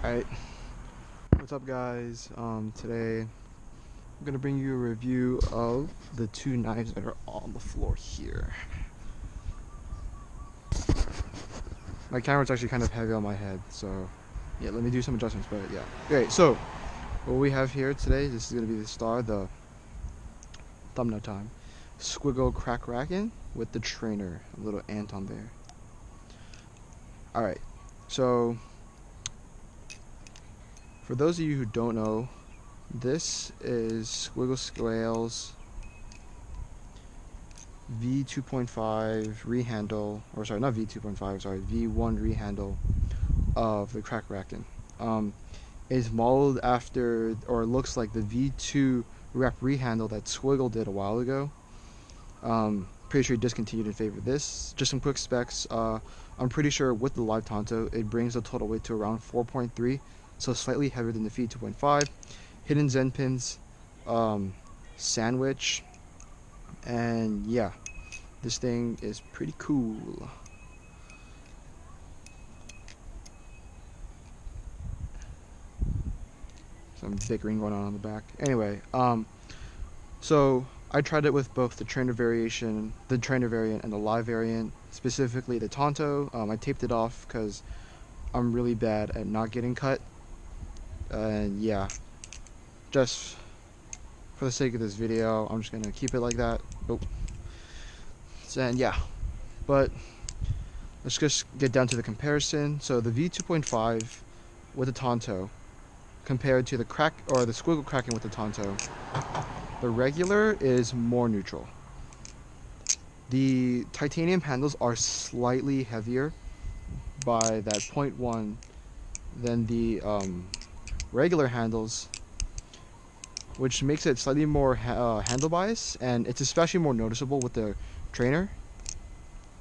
Alright, what's up guys? Today I'm gonna bring you a review of the two knives that are on the floor here. My camera's actually kind of heavy on my head, so yeah, let me do some adjustments, but yeah. Okay, so what we have here today, this is gonna be the thumbnail time. Squiggle Raken with the trainer, a little ant on there. Alright, so for those of you who don't know, this is Squiggle Scale's V2.5 rehandle, or sorry, not V2.5, sorry, V1 rehandle of the Kraken. It's modeled after, or looks like the V2 rep rehandle that Squiggle did a while ago. Pretty sure he discontinued in favor of this. Just some quick specs. I'm pretty sure with the live Tonto, it brings the total weight to around 4.3, so slightly heavier than the V2.5. Hidden Zen pins, sandwich, and yeah, this thing is pretty cool. Some bickering going on the back. Anyway, so I tried it with both the trainer variant, and the live variant. Specifically the Tonto. I taped it off because I'm really bad at not getting cut. And yeah, just for the sake of this video, I'm just gonna keep it like that. Oh. And yeah, but let's just get down to the comparison. So the V2.5 with the Tonto compared to the Squiggle Kraken with the Tonto, the regular is more neutral. The titanium handles are slightly heavier by that 0.1 than the regular handles, which makes it slightly more handle bias, and it's especially more noticeable with the trainer,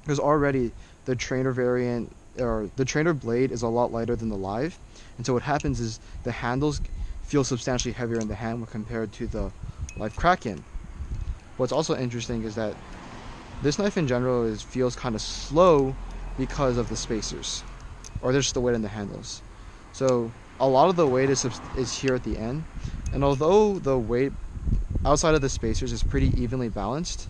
because already the trainer variant, or the trainer blade, is a lot lighter than the live, and so what happens is the handles feel substantially heavier in the hand when compared to the live Kraken. What's also interesting is that this knife in general feels kind of slow because of the spacers, or just the weight in the handles. So a lot of the weight is here at the end, and although the weight outside of the spacers is pretty evenly balanced,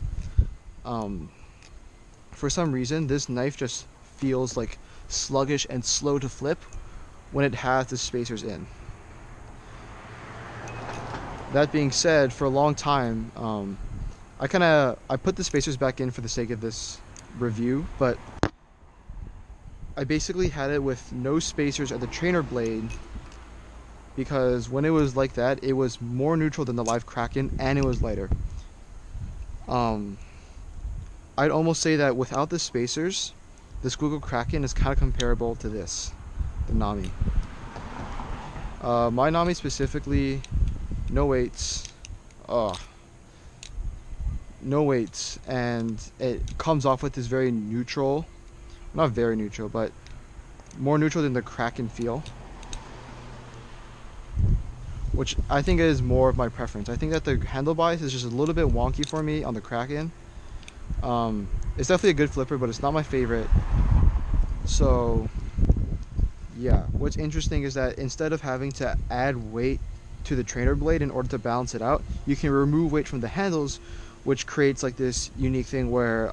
for some reason this knife just feels like sluggish and slow to flip when it has the spacers in. That being said, for a long time, I put the spacers back in for the sake of this review, but I basically had it with no spacers at the trainer blade, because when it was like that, it was more neutral than the live Kraken, and it was lighter. I'd almost say that without the spacers, the Squiggle Kraken is kind of comparable to this, the Nami. My Nami specifically, no weights, and it comes off with this very neutral, not very neutral, but more neutral than the Kraken feel, which I think is more of my preference. I think that the handle bias is just a little bit wonky for me on the Kraken. It's definitely a good flipper, but it's not my favorite. So yeah, what's interesting is that instead of having to add weight to the trainer blade in order to balance it out, you can remove weight from the handles, which creates like this unique thing where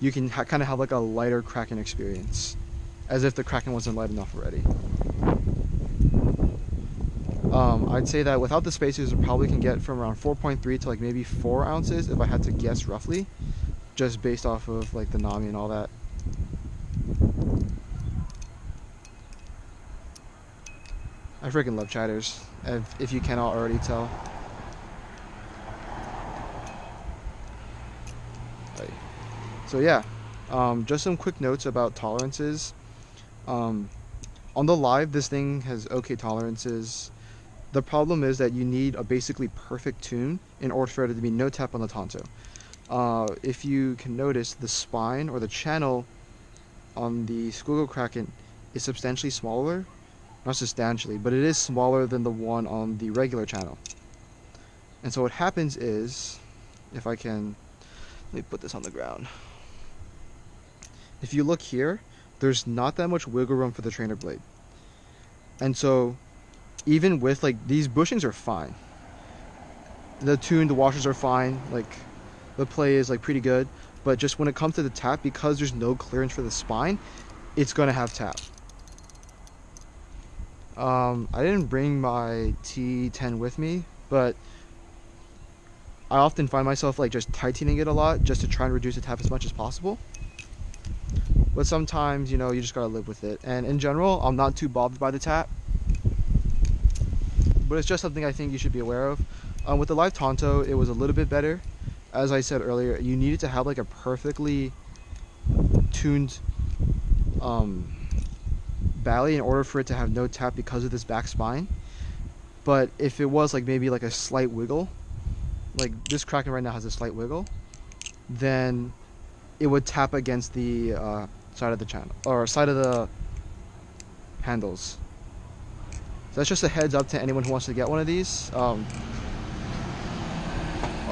you can kind of have like a lighter Kraken experience, as if the Kraken wasn't light enough already. I'd say that without the spacers, it probably can get from around 4.3 to like maybe 4 ounces if I had to guess roughly, just based off of like the Nami and all that. I freaking love chatters, if you cannot already tell. So yeah, just some quick notes about tolerances. On the live, this thing has okay tolerances. The problem is that you need a basically perfect tune in order for there to be no tap on the Tonto. If you can notice, the spine or the channel on the Squiggle Kraken is substantially smaller. Not substantially, but it is smaller than the one on the regular channel. And so what happens is, if I can, let me put this on the ground. If you look here, there's not that much wiggle room for the trainer blade. And so even with like these bushings are fine. The washers are fine. Like the play is like pretty good. But just when it comes to the tap, because there's no clearance for the spine, it's gonna have tap. I didn't bring my T10 with me, but I often find myself like just tightening it a lot just to try and reduce the tap as much as possible. But sometimes, you know, you just gotta live with it. And in general, I'm not too bothered by the tap, but it's just something I think you should be aware of. With the live Tonto, it was a little bit better. As I said earlier, you needed to have like a perfectly tuned Bally in order for it to have no tap because of this back spine. But if it was like maybe like a slight wiggle, like this Kraken right now has a slight wiggle, then it would tap against the side of the channel or side of the handles. So that's just a heads up to anyone who wants to get one of these.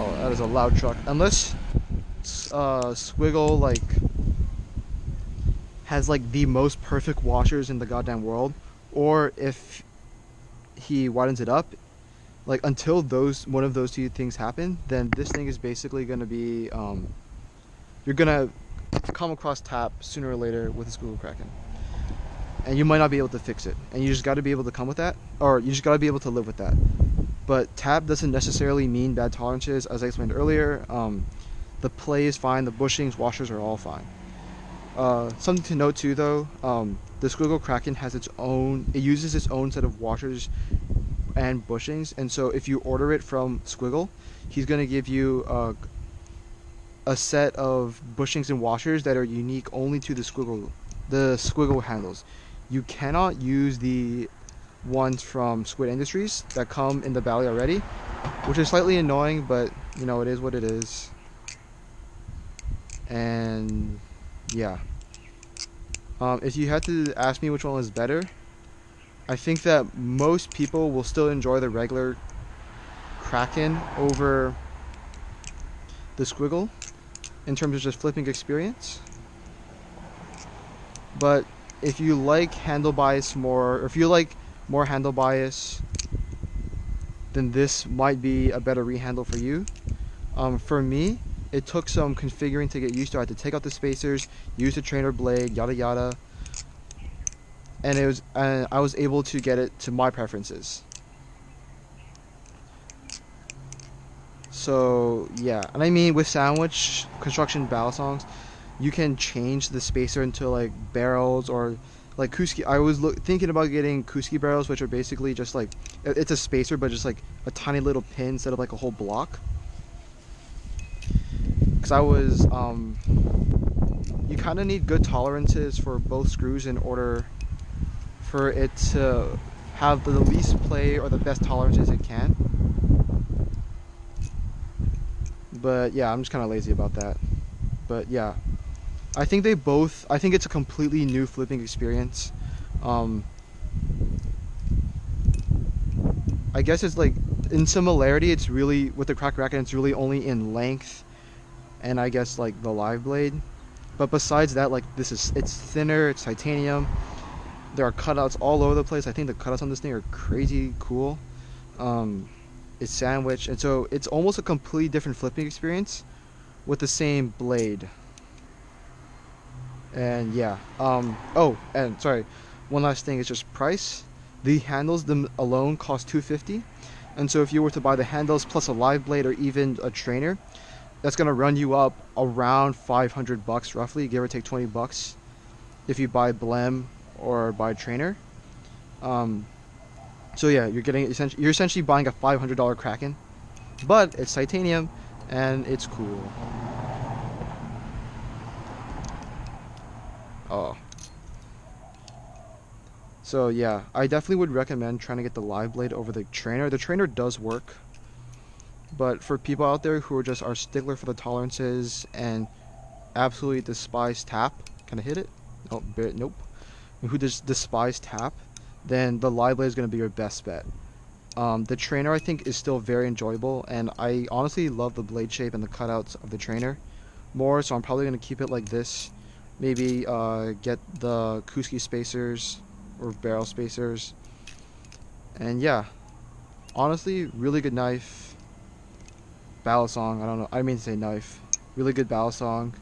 Oh, that is a loud truck. Unless Squiggle like has like the most perfect washers in the goddamn world, or if he widens it up, like until one of those two things happen, then this thing is basically gonna be you're gonna come across tap sooner or later with a Squiggle Kraken, and you might not be able to fix it, and you just got to be able to come with that, or you just got to be able to live with that. But tap doesn't necessarily mean bad tolerances. As I explained earlier, the play is fine, the bushings, washers are all fine. Something to note too though, the Squiggle Kraken has its own, it uses its own set of washers and bushings, and so if you order it from Squiggle, he's going to give you a set of bushings and washers that are unique only to the Squiggle handles. You cannot use the ones from Squid Industries that come in the Bally already, which is slightly annoying, but you know, it is what it is. And yeah, if you had to ask me which one was better, I think that most people will still enjoy the regular Kraken over the Squiggle in terms of just flipping experience. But if you like handle bias more, or if you like more handle bias, then this might be a better rehandle for you. For me, it took some configuring to get used to. I had to take out the spacers, use the trainer blade, yada yada, and I was able to get it to my preferences. So yeah, and I mean with sandwich construction battle songs, you can change the spacer into like barrels or like Kuski. I was thinking about getting Kuski barrels, which are basically just like, it's a spacer but just like a tiny little pin instead of like a whole block. Because I was you kind of need good tolerances for both screws in order for it to have the least play or the best tolerances it can. But yeah, I'm just kind of lazy about that. But yeah, I think it's a completely new flipping experience. I guess it's like, in similarity, it's really, with the Kraken, it's really only in length and I guess like the live blade. But besides that, like it's thinner, it's titanium. There are cutouts all over the place. I think the cutouts on this thing are crazy cool. It's sandwiched, and so it's almost a completely different flipping experience with the same blade. And yeah, oh, and sorry, one last thing is just price. The handles them alone cost $250, and so if you were to buy the handles plus a live blade or even a trainer, that's gonna run you up around $500 roughly, give or take $20 if you buy blem or buy trainer. So yeah, you're essentially buying a $500 Kraken, but it's titanium and it's cool. Oh. So yeah, I definitely would recommend trying to get the live blade over the trainer. The trainer does work, but for people out there who are stickler for the tolerances and absolutely despise tap, can I hit it? Oh, nope. Who just despise tap, then the live blade is going to be your best bet. The trainer I think is still very enjoyable, and I honestly love the blade shape and the cutouts of the trainer more, so I'm probably going to keep it like this. Maybe get the Kuski spacers or barrel spacers, And yeah, honestly, really good knife. Battle song. I don't know. I mean to say knife. Really good battle song.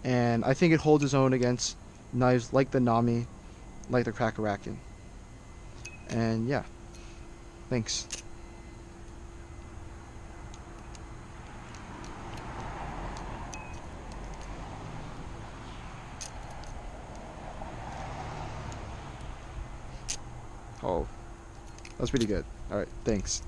And I think it holds its own against knives like the Nami, like the Raken. And yeah, thanks. Oh, that's pretty good. Alright, thanks.